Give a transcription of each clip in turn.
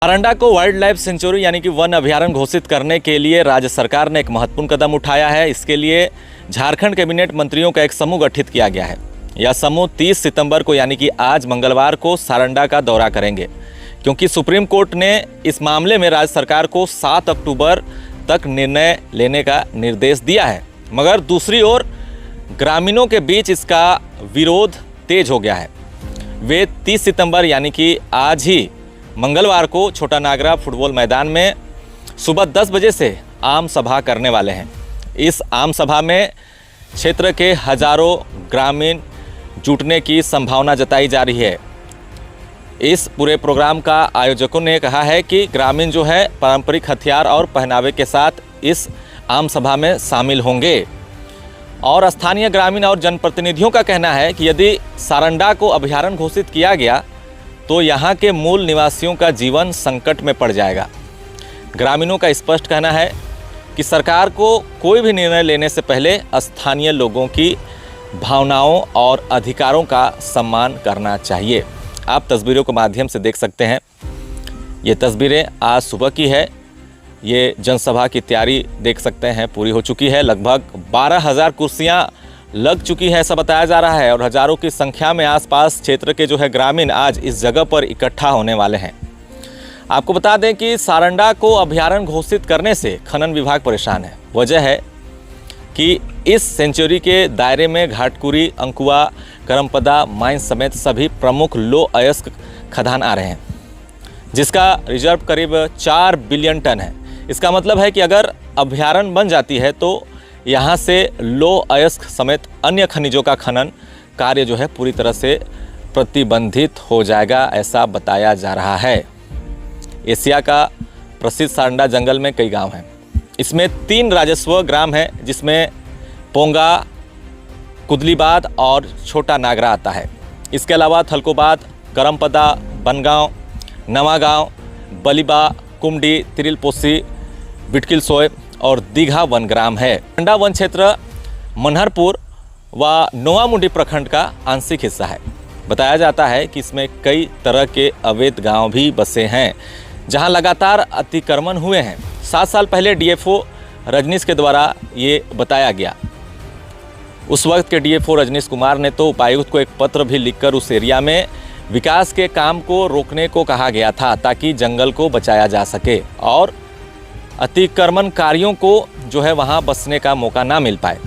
सारंडा को wild life sanctuary यानी कि वन अभयारण्य घोषित करने के लिए राज्य सरकार ने एक महत्वपूर्ण कदम उठाया है। इसके लिए झारखंड कैबिनेट मंत्रियों का एक समूह गठित किया गया है। यह समूह 30 सितंबर को यानी कि आज मंगलवार को सारंडा का दौरा करेंगे, क्योंकि सुप्रीम कोर्ट ने इस मामले में राज्य सरकार को 7 अक्टूबर तक निर्णय लेने का निर्देश दिया है। मगर दूसरी ओर ग्रामीणों के बीच इसका विरोध तेज हो गया है। वे 30 सितंबर यानी कि आज ही मंगलवार को छोटा नागरा फुटबॉल मैदान में सुबह 10 बजे से आम सभा करने वाले हैं। इस आम सभा में क्षेत्र के हजारों ग्रामीण जुटने की संभावना जताई जा रही है। इस पूरे प्रोग्राम का आयोजकों ने कहा है कि ग्रामीण जो है पारंपरिक हथियार और पहनावे के साथ इस आम सभा में शामिल होंगे। और स्थानीय ग्रामीण और जनप्रतिनिधियों का कहना है कि यदि सारंडा को अभयारण्य घोषित किया गया तो यहाँ के मूल निवासियों का जीवन संकट में पड़ जाएगा। ग्रामीणों का स्पष्ट कहना है कि सरकार को कोई भी निर्णय लेने से पहले स्थानीय लोगों की भावनाओं और अधिकारों का सम्मान करना चाहिए। आप तस्वीरों के माध्यम से देख सकते हैं, ये तस्वीरें आज सुबह की है। ये जनसभा की तैयारी देख सकते हैं पूरी हो चुकी है। लगभग 12,000 कुर्सियां लग चुकी है ऐसा बताया जा रहा है और हजारों की संख्या में आसपास क्षेत्र के जो है ग्रामीण आज इस जगह पर इकट्ठा होने वाले हैं। आपको बता दें कि सारंडा को अभयारण्य घोषित करने से खनन विभाग परेशान है। वजह है कि इस सेंचुरी के दायरे में घाटकुरी, अंकुआ, करमपदा माइन समेत सभी प्रमुख लो अयस्क खदान आ रहे हैं, जिसका रिजर्व करीब 4 बिलियन टन है। इसका मतलब है कि अगर अभयारण्य बन जाती है तो यहाँ से लो अयस्क समेत अन्य खनिजों का खनन कार्य जो है पूरी तरह से प्रतिबंधित हो जाएगा, ऐसा बताया जा रहा है। एशिया का प्रसिद्ध सारंडा जंगल में कई गांव हैं। इसमें 3 राजस्व ग्राम हैं, जिसमें पोंगा, कुदलीबाद और छोटा नागरा आता है। इसके अलावा थलकोबाद, करमपदा, बनगांव, नवागांव, बलिबा, कुमडी, तिरिलपोसी, बिटकिलसोय और दीघा वन ग्राम है। सारंडा वन क्षेत्र मनहरपुर व नोवामुंडी प्रखंड का आंशिक हिस्सा है। बताया जाता है कि इसमें कई तरह के अवैध गांव भी बसे हैं, जहां लगातार अतिक्रमण हुए हैं। 7 साल पहले डीएफओ रजनीश के द्वारा ये बताया गया। उस वक्त के डीएफओ रजनीश कुमार ने तो उपायुक्त को एक पत्र भी लिखकर उस एरिया में विकास के काम को रोकने को कहा गया था, ताकि जंगल को बचाया जा सके और अतिक्रमणकारियों को जो है वहां बसने का मौका ना मिल पाए।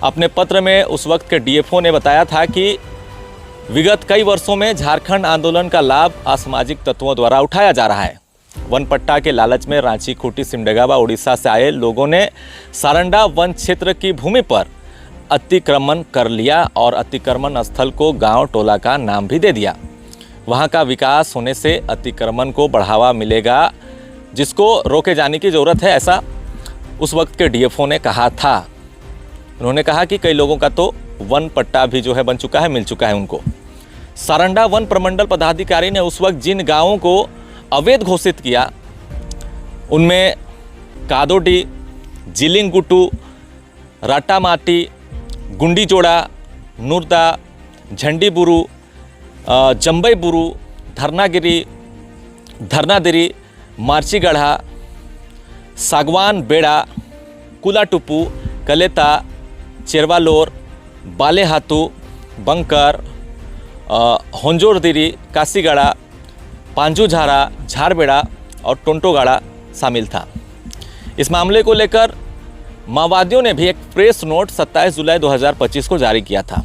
अपने पत्र में उस वक्त के डीएफओ ने बताया था कि विगत कई वर्षों में झारखंड आंदोलन का लाभ असामाजिक तत्वों द्वारा उठाया जा रहा है। वन पट्टा के लालच में रांची, खूंटी, सिमडेगा व उड़ीसा से आए लोगों ने सारंडा वन क्षेत्र की भूमि पर अतिक्रमण कर लिया और अतिक्रमण स्थल को गांव टोला का नाम भी दे दिया। वहां का विकास होने से अतिक्रमण को बढ़ावा मिलेगा, जिसको रोके जाने की ज़रूरत है, ऐसा उस वक्त के डीएफओ ने कहा था। उन्होंने कहा कि कई लोगों का तो वन पट्टा भी जो है बन चुका है, मिल चुका है उनको। सारंडा वन प्रमंडल पदाधिकारी ने उस वक्त जिन गांवों को अवैध घोषित किया उनमें कादोडी, जिलिंगुटू, राटामाटी, गुंडीजोड़ा, नूरदा, झंडीबुरु, जम्बईबुरु, धरनागिरी, धरनादिरी, मार्चीगढ़ा, सागवान बेड़ा, कुलाटुपू, कलेता, चेरवालोर, बालेहातू, बंकर, होंजोरदिरी, कासीगढ़ा, पांजूझारा, झारबेड़ा और टोंटोगाड़ा शामिल था। इस मामले को लेकर माओवादियों ने भी एक प्रेस नोट 27 जुलाई 2025 को जारी किया था,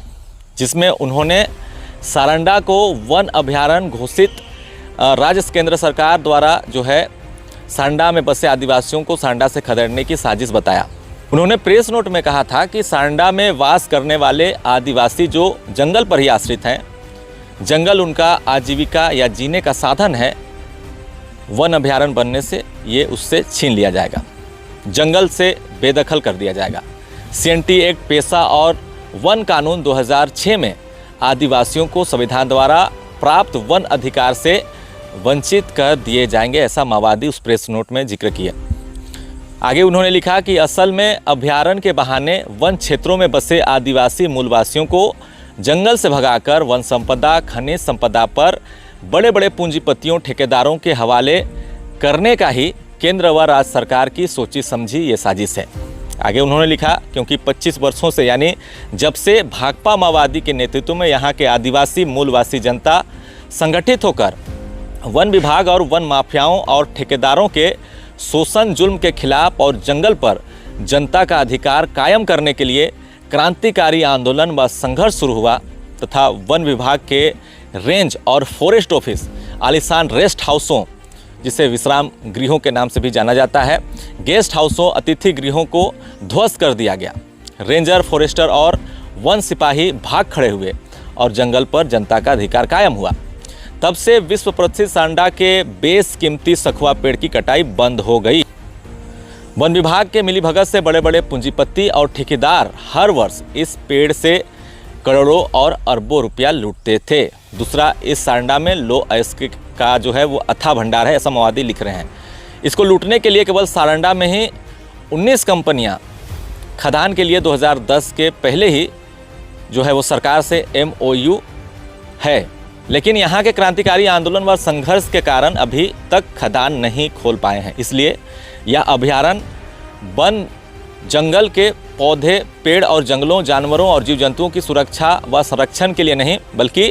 जिसमें उन्होंने सारंडा को वन अभयारण्य घोषित राज्य केंद्र सरकार द्वारा जो है सारंडा में बसे आदिवासियों को सारंडा से खदेड़ने की साजिश बताया। उन्होंने प्रेस नोट में कहा था कि सारंडा में वास करने वाले आदिवासी जो जंगल पर ही आश्रित हैं, जंगल उनका आजीविका या जीने का साधन है, वन अभयारण्य बनने से ये उससे छीन लिया जाएगा, जंगल से बेदखल कर दिया जाएगा। सीएनटी एक्ट, पेशा और वन कानून 2006 में आदिवासियों को संविधान द्वारा प्राप्त वन अधिकार से वंचित कर दिए जाएंगे, ऐसा माओवादी उस प्रेस नोट में जिक्र किया। आगे उन्होंने लिखा कि असल में अभयारण्य के बहाने वन क्षेत्रों में बसे आदिवासी मूलवासियों को जंगल से भगाकर वन संपदा, खनिज संपदा पर बड़े बड़े पूंजीपतियों ठेकेदारों के हवाले करने का ही केंद्र व राज्य सरकार की सोची समझी ये साजिश है। आगे उन्होंने लिखा, क्योंकि 25 वर्षों से यानी जब से भाकपा माओवादी के नेतृत्व में यहाँ के आदिवासी मूलवासी जनता संगठित होकर वन विभाग और वन माफियाओं और ठेकेदारों के शोषण जुल्म के खिलाफ और जंगल पर जनता का अधिकार कायम करने के लिए क्रांतिकारी आंदोलन व संघर्ष शुरू हुआ तथा वन विभाग के रेंज और फॉरेस्ट ऑफिस, आलीशान रेस्ट हाउसों जिसे विश्राम गृहों के नाम से भी जाना जाता है, गेस्ट हाउसों, अतिथि गृहों को ध्वस्त कर दिया गया। रेंजर, फॉरेस्टर और वन सिपाही भाग खड़े हुए और जंगल पर जनता का अधिकार कायम हुआ। तब से विश्व प्रसिद्ध सांडा के बेस कीमती सखुआ पेड़ की कटाई बंद हो गई। वन विभाग के मिलीभगत से बड़े बड़े पूंजीपति और ठेकेदार हर वर्ष इस पेड़ से करोड़ों और अरबों रुपया लूटते थे। दूसरा, इस सांडा में लो अयस्क का जो है वो अथाह भंडार है, ऐसा माओवादी लिख रहे हैं। इसको लूटने के लिए केवल सारंडा में ही 19 कंपनियां खदान के लिए 2010 के पहले ही जो है वो सरकार से MOU है, लेकिन यहाँ के क्रांतिकारी आंदोलन व संघर्ष के कारण अभी तक खदान नहीं खोल पाए हैं। इसलिए यह अभयारण्य वन जंगल के पौधे, पेड़ और जंगलों, जानवरों और जीव जंतुओं की सुरक्षा व संरक्षण के लिए नहीं, बल्कि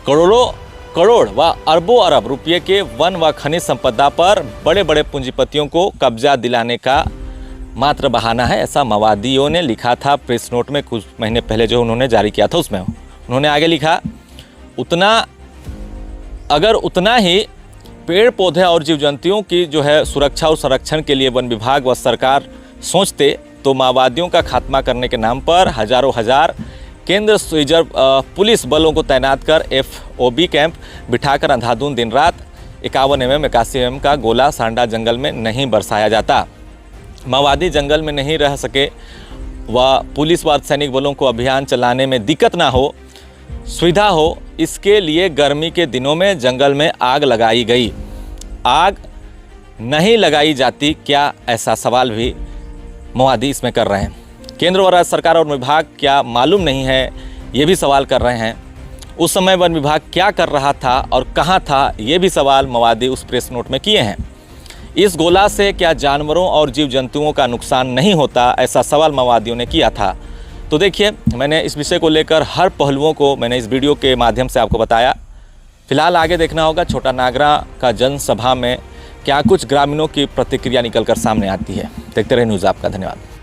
करोड़ों करोड़ व अरबों अरब रुपये के वन व खनिज संपदा पर बड़े बड़े पूंजीपतियों को कब्जा दिलाने का मात्र बहाना है, ऐसा माओवादियों ने लिखा था प्रेस नोट में कुछ महीने पहले जो उन्होंने जारी किया था। उसमें उन्होंने आगे लिखा, उतना ही पेड़ पौधे और जीव जंतुओं की जो है सुरक्षा और संरक्षण के लिए वन विभाग व सरकार सोचते तो माओवादियों का खात्मा करने के नाम पर हजारों हजार केंद्र रिजर्व पुलिस बलों को तैनात कर FOB कैंप बिठाकर अंधाधुंध दिन रात 51 mm 81 mm का गोला सांडा जंगल में नहीं बरसाया जाता। माओवादी जंगल में नहीं रह सके व पुलिस व सैनिक बलों को अभियान चलाने में दिक्कत ना हो, सुविधा हो, इसके लिए गर्मी के दिनों में जंगल में आग लगाई गई। आग नहीं लगाई जाती क्या, ऐसा सवाल भी माओवादी इसमें कर रहे हैं। केंद्र और राज्य सरकार और विभाग क्या मालूम नहीं है, ये भी सवाल कर रहे हैं। उस समय वन विभाग क्या कर रहा था और कहाँ था, ये भी सवाल माओवादी उस प्रेस नोट में किए हैं। इस गोला से क्या जानवरों और जीव जंतुओं का नुकसान नहीं होता, ऐसा सवाल माओवादियों ने किया था। तो देखिए, मैंने इस विषय को लेकर हर पहलुओं को मैंने इस वीडियो के माध्यम से आपको बताया। फिलहाल आगे देखना होगा छोटा नागरा का जनसभा में क्या कुछ ग्रामीणों की प्रतिक्रिया निकल कर सामने आती है। देखते रहे न्यूज़ आपका। धन्यवाद।